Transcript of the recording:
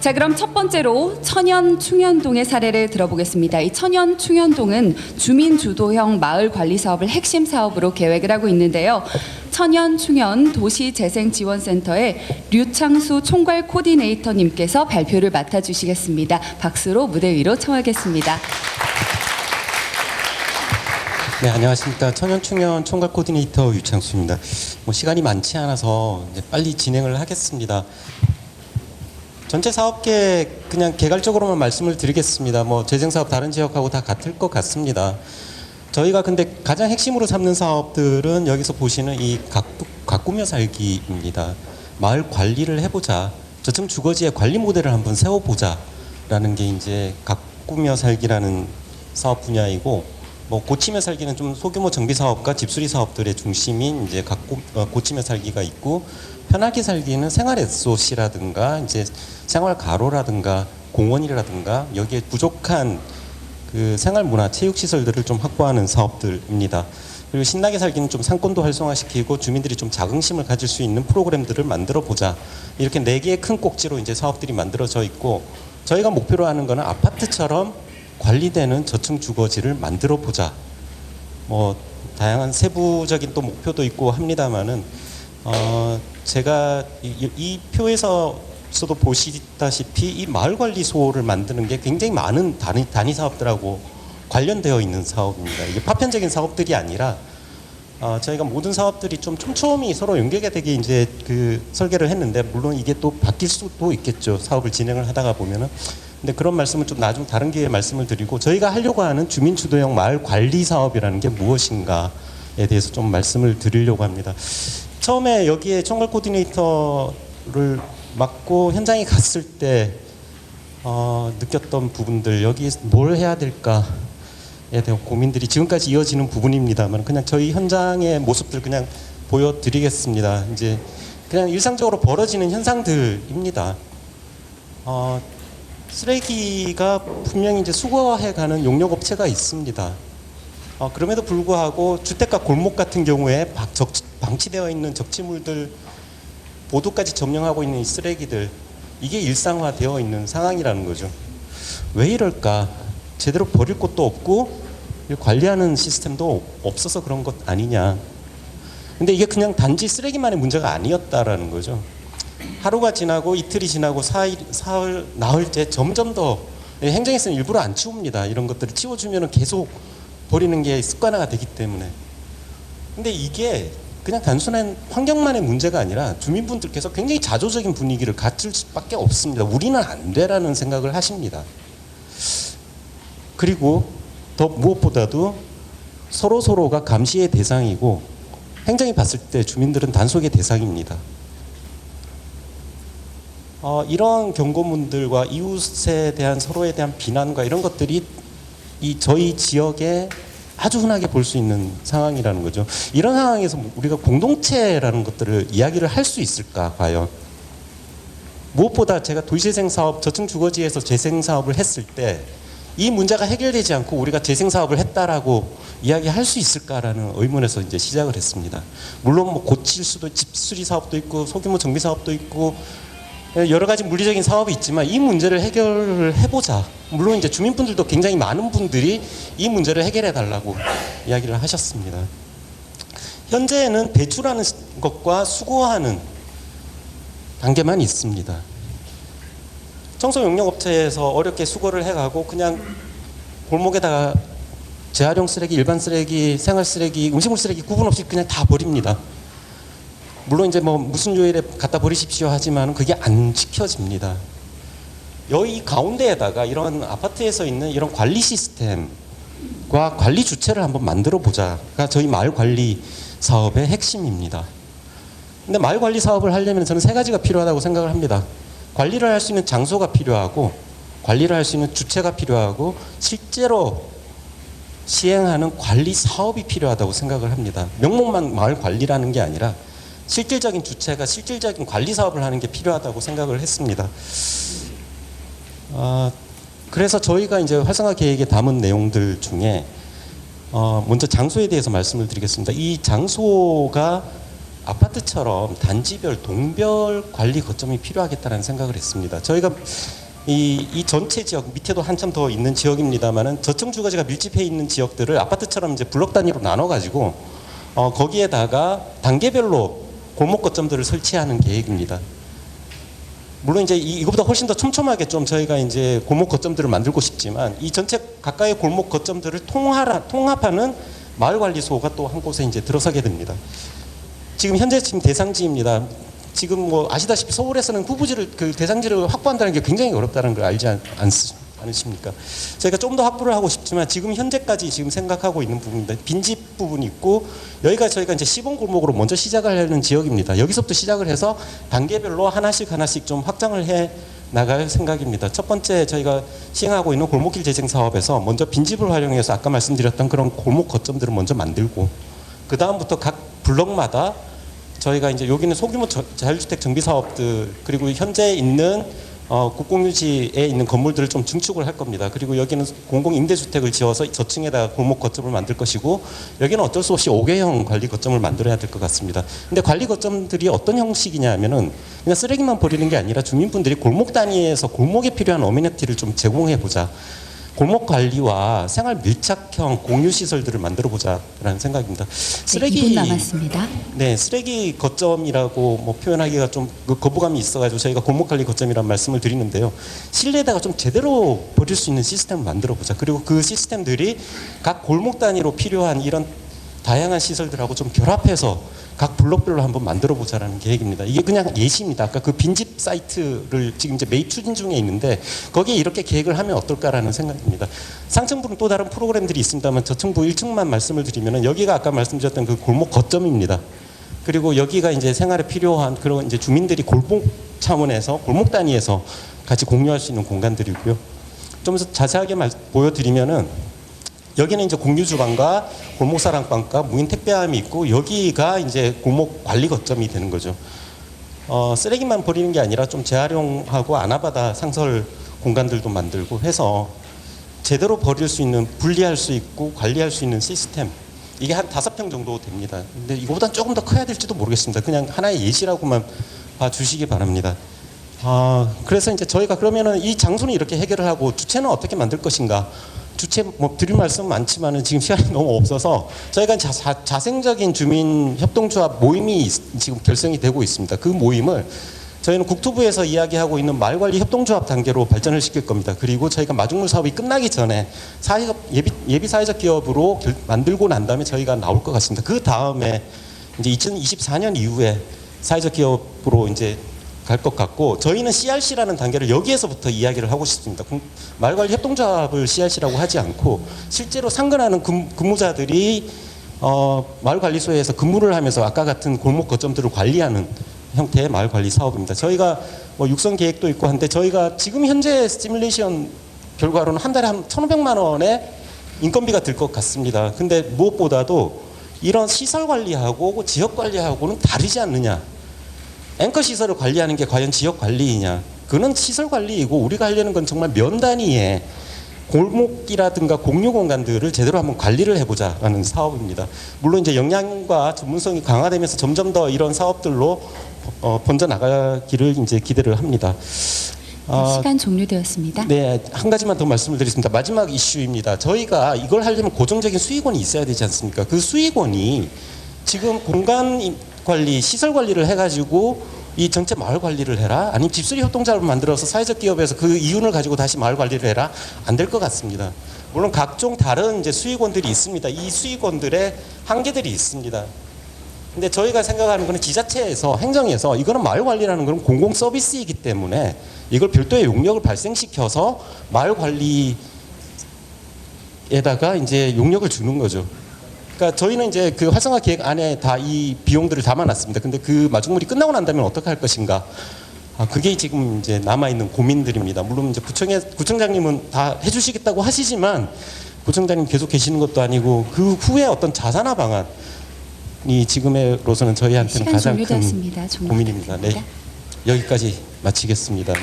자, 그럼 첫 번째로 천연 충현동의 사례를 들어보겠습니다. 이 천연 충현동은 주민 주도형 마을 관리 사업을 핵심 사업으로 계획을 하고 있는데요. 천연 충현 도시재생지원센터의 류창수 총괄 코디네이터님께서 발표를 맡아주시겠습니다. 박수로 무대 위로 청하겠습니다. 네, 안녕하십니까. 천연충현 총괄 코디네이터 유창수입니다. 시간이 많지 않아서 이제 빨리 진행을 하겠습니다. 전체 사업 계획 그냥 개괄적으로만 말씀을 드리겠습니다. 재생사업 다른 지역하고 다 같을 것 같습니다. 저희가 근데 가장 핵심으로 삼는 사업들은 여기서 보시는 이 가꾸며 살기입니다. 마을 관리를 해보자. 저층 주거지의 관리 모델을 한번 세워보자라는 게 이제 가꾸며 살기라는 사업 분야이고, 고치며 살기는 좀 소규모 정비 사업과 집수리 사업들의 중심인 이제 고치며 살기가 있고, 편하게 살기는 생활 SOC라든가 이제 생활 가로라든가 공원이라든가 여기에 부족한 그 생활 문화 체육 시설들을 좀 확보하는 사업들입니다. 그리고 신나게 살기는 좀 상권도 활성화시키고 주민들이 좀 자긍심을 가질 수 있는 프로그램들을 만들어 보자. 이렇게 4개의 큰 꼭지로 이제 사업들이 만들어져 있고, 저희가 목표로 하는 거는 아파트처럼 관리되는 저층 주거지를 만들어 보자. 다양한 세부적인 또 목표도 있고 합니다만은 제가 이 표에서도 보시다시피 이 마을관리소를 만드는 게 굉장히 많은 단위 사업들하고 관련되어 있는 사업입니다. 이게 파편적인 사업들이 아니라 저희가 모든 사업들이 좀 촘촘히 서로 연계가 되게 이제 설계를 했는데, 물론 이게 또 바뀔 수도 있겠죠. 사업을 진행을 하다가 보면은. 근데 그런 말씀은 좀 나중 다른 기회에 말씀을 드리고, 저희가 하려고 하는 주민주도형 마을 관리 사업이라는 게 무엇인가에 대해서 좀 말씀을 드리려고 합니다. 처음에 여기에 총괄 코디네이터를 맡고 현장에 갔을 때 느꼈던 부분들, 여기 뭘 해야 될까에 대한 고민들이 지금까지 이어지는 부분입니다만, 그냥 저희 현장의 모습들 그냥 보여드리겠습니다. 이제 그냥 일상적으로 벌어지는 현상들입니다. 쓰레기가 분명히 이제 수거해가는 용역업체가 있습니다. 그럼에도 불구하고 주택가 골목 같은 경우에 방치되어 있는 적치물들, 보도까지 점령하고 있는 이 쓰레기들, 이게 일상화되어 있는 상황이라는 거죠. 왜 이럴까? 제대로 버릴 곳도 없고 관리하는 시스템도 없어서 그런 것 아니냐. 근데 이게 그냥 단지 쓰레기만의 문제가 아니었다라는 거죠. 하루가 지나고 이틀이 지나고 사흘, 나흘째 점점 더 행정에서는 일부러 안 치웁니다. 이런 것들을 치워주면 계속 버리는 게 습관화가 되기 때문에. 근데 이게 그냥 단순한 환경만의 문제가 아니라 주민분들께서 굉장히 자조적인 분위기를 갖출 수밖에 없습니다. 우리는 안 돼라는 생각을 하십니다. 그리고 더 무엇보다도 서로가 감시의 대상이고, 행정이 봤을 때 주민들은 단속의 대상입니다. 이런 경고문들과 이웃에 대한 서로에 대한 비난과 이런 것들이 저희 지역에 아주 흔하게 볼 수 있는 상황이라는 거죠. 이런 상황에서 우리가 공동체라는 것들을 이야기를 할 수 있을까, 과연. 무엇보다 제가 도시재생사업, 저층 주거지에서 재생사업을 했을 때 이 문제가 해결되지 않고 우리가 재생사업을 했다라고 이야기할 수 있을까라는 의문에서 이제 시작을 했습니다. 물론 고칠 수도, 집수리 사업도 있고 소규모 정비 사업도 있고 여러 가지 물리적인 사업이 있지만 이 문제를 해결을 해보자. 물론 이제 주민분들도 굉장히 많은 분들이 이 문제를 해결해 달라고 이야기를 하셨습니다. 현재는 배출하는 것과 수거하는 단계만 있습니다. 청소 용역업체에서 어렵게 수거를 해가고 그냥 골목에다가 재활용 쓰레기, 일반 쓰레기, 생활 쓰레기, 음식물 쓰레기 구분 없이 그냥 다 버립니다. 물론 이제 무슨 요일에 갖다 버리십시오 하지만 그게 안 지켜집니다. 여기 가운데에다가 이런 아파트에서 있는 이런 관리 시스템과 관리 주체를 한번 만들어 보자가 저희 마을 관리 사업의 핵심입니다. 근데 마을 관리 사업을 하려면 저는 3가지가 필요하다고 생각을 합니다. 관리를 할 수 있는 장소가 필요하고, 관리를 할 수 있는 주체가 필요하고, 실제로 시행하는 관리 사업이 필요하다고 생각을 합니다. 명목만 마을 관리라는 게 아니라 실질적인 주체가 실질적인 관리 사업을 하는 게 필요하다고 생각을 했습니다. 그래서 저희가 이제 활성화 계획에 담은 내용들 중에 먼저 장소에 대해서 말씀을 드리겠습니다. 이 장소가 아파트처럼 단지별 동별 관리 거점이 필요하겠다는 생각을 했습니다. 저희가 이 전체 지역 밑에도 한참 더 있는 지역입니다만은 저층 주거지가 밀집해 있는 지역들을 아파트처럼 이제 블록 단위로 나눠 가지고 거기에다가 단계별로 골목 거점들을 설치하는 계획입니다. 물론 이제 이거보다 훨씬 더 촘촘하게 좀 저희가 이제 골목 거점들을 만들고 싶지만 이 전체 가까이 골목 거점들을 통합하는 마을 관리소가 또 한 곳에 이제 들어서게 됩니다. 지금 대상지입니다. 지금 뭐 아시다시피 서울에서는 후보지를 그 대상지를 확보한다는 게 굉장히 어렵다는 걸 알지 않으십니까? 저희가 좀 더 확보를 하고 싶지만 지금 현재까지 지금 생각하고 있는 부분입니다. 빈집 부분이 있고 여기가 저희가 이제 시범 골목으로 먼저 시작을 하는 지역입니다. 여기서부터 시작을 해서 단계별로 하나씩 좀 확장을 해 나갈 생각입니다. 첫 번째 저희가 시행하고 있는 골목길 재생 사업에서 먼저 빈집을 활용해서 아까 말씀드렸던 그런 골목 거점들을 먼저 만들고 그 다음부터 각 블럭마다 저희가 이제 여기는 소규모 자율주택 정비 사업들 그리고 현재 있는 국공유지에 있는 건물들을 좀 증축을 할 겁니다. 그리고 여기는 공공임대주택을 지어서 저층에다가 골목 거점을 만들 것이고 여기는 어쩔 수 없이 5개형 관리 거점을 만들어야 될 것 같습니다. 근데 관리 거점들이 어떤 형식이냐 하면은 그냥 쓰레기만 버리는 게 아니라 주민분들이 골목 단위에서 골목에 필요한 어메니티를 좀 제공해 보자. 골목 관리와 생활 밀착형 공유 시설들을 만들어 보자라는 생각입니다. 쓰레기 2분 남았습니다. 네, 쓰레기 거점이라고 뭐 표현하기가 좀 거부감이 있어가지고 저희가 골목 관리 거점이라는 말씀을 드리는데요. 실내에다가 좀 제대로 버릴 수 있는 시스템을 만들어 보자. 그리고 그 시스템들이 각 골목 단위로 필요한 이런 다양한 시설들하고 좀 결합해서 각 블록별로 한번 만들어 보자라는 계획입니다. 이게 그냥 예시입니다. 아까 그 빈집 사이트를 지금 이제 매입 추진 중에 있는데 거기에 이렇게 계획을 하면 어떨까라는 생각입니다. 상층부는 또 다른 프로그램들이 있습니다만 저층부 1층만 말씀을 드리면은 여기가 아까 말씀드렸던 그 골목 거점입니다. 그리고 여기가 이제 생활에 필요한 그런 이제 주민들이 골목 차원에서 골목 단위에서 같이 공유할 수 있는 공간들이고요. 좀 더 자세하게 보여드리면은 여기는 이제 공유주방과 골목사랑방과 무인 택배함이 있고 여기가 이제 골목 관리 거점이 되는 거죠. 쓰레기만 버리는 게 아니라 좀 재활용하고 아나바다 상설 공간들도 만들고 해서 제대로 버릴 수 있는 분리할 수 있고 관리할 수 있는 시스템 이게 한 5평 정도 됩니다. 근데 이거보다 조금 더 커야 될지도 모르겠습니다. 그냥 하나의 예시라고만 봐주시기 바랍니다. 그래서 이제 저희가 그러면은 이 장소는 이렇게 해결을 하고 주체는 어떻게 만들 것인가? 주체 뭐 드릴 말씀 많지만은 지금 시간이 너무 없어서 저희가 자생적인 주민 협동조합 모임이 지금 결성이 되고 있습니다. 그 모임을 저희는 국토부에서 이야기하고 있는 마을관리 협동조합 단계로 발전을 시킬 겁니다. 그리고 저희가 마중물 사업이 끝나기 전에 예비 사회적 기업으로 만들고 난 다음에 저희가 나올 것 같습니다. 그 다음에 이제 2024년 이후에 사회적 기업으로 이제 갈 것 같고 저희는 CRC라는 단계를 여기에서부터 이야기를 하고 싶습니다. 마을관리 협동조합을 CRC라고 하지 않고 실제로 상근하는 근무자들이 마을관리소에서 근무를 하면서 아까 같은 골목 거점들을 관리하는 형태의 마을관리 사업입니다. 저희가 뭐 육성 계획도 있고 한데 저희가 지금 현재 시뮬레이션 결과로는 한 달에 한 1,500만 원의 인건비가 들 것 같습니다. 근데 무엇보다도 이런 시설 관리하고 지역 관리하고는 다르지 않느냐. 앵커 시설을 관리하는 게 과연 지역 관리이냐? 그는 시설 관리이고 우리가 하려는 건 정말 면 단위의 골목이라든가 공유 공간들을 제대로 한번 관리를 해보자라는 사업입니다. 물론 이제 역량과 전문성이 강화되면서 점점 더 이런 사업들로 번져 나가기를 이제 기대를 합니다. 시간 종료되었습니다. 네, 한 가지만 더 말씀을 드리겠습니다. 마지막 이슈입니다. 저희가 이걸 하려면 고정적인 수익원이 있어야 되지 않습니까? 그 수익원이 지금 공간 관리, 시설 관리를 해가지고 이 전체 마을 관리를 해라? 아니면 집수리 협동조합을 만들어서 사회적 기업에서 그 이윤을 가지고 다시 마을 관리를 해라? 안 될 것 같습니다. 물론 각종 다른 이제 수익원들이 있습니다. 이 수익원들의 한계들이 있습니다. 근데 저희가 생각하는 거는 지자체에서 행정에서 이거는 마을 관리라는 건 공공 서비스이기 때문에 이걸 별도의 용역을 발생시켜서 마을 관리에다가 이제 용역을 주는 거죠. 그러니까 저희는 이제 그 활성화 계획 안에 다 이 비용들을 담아놨습니다. 근데 그 마중물이 끝나고 난다면 어떻게 할 것인가? 그게 지금 이제 남아 있는 고민들입니다. 물론 이제 구청장님은 다 해주시겠다고 하시지만 구청장님 계속 계시는 것도 아니고 그 후에 어떤 자산화 방안이 지금으로서는 저희한테는 가장 큰 고민입니다. 네, 여기까지 마치겠습니다. 네.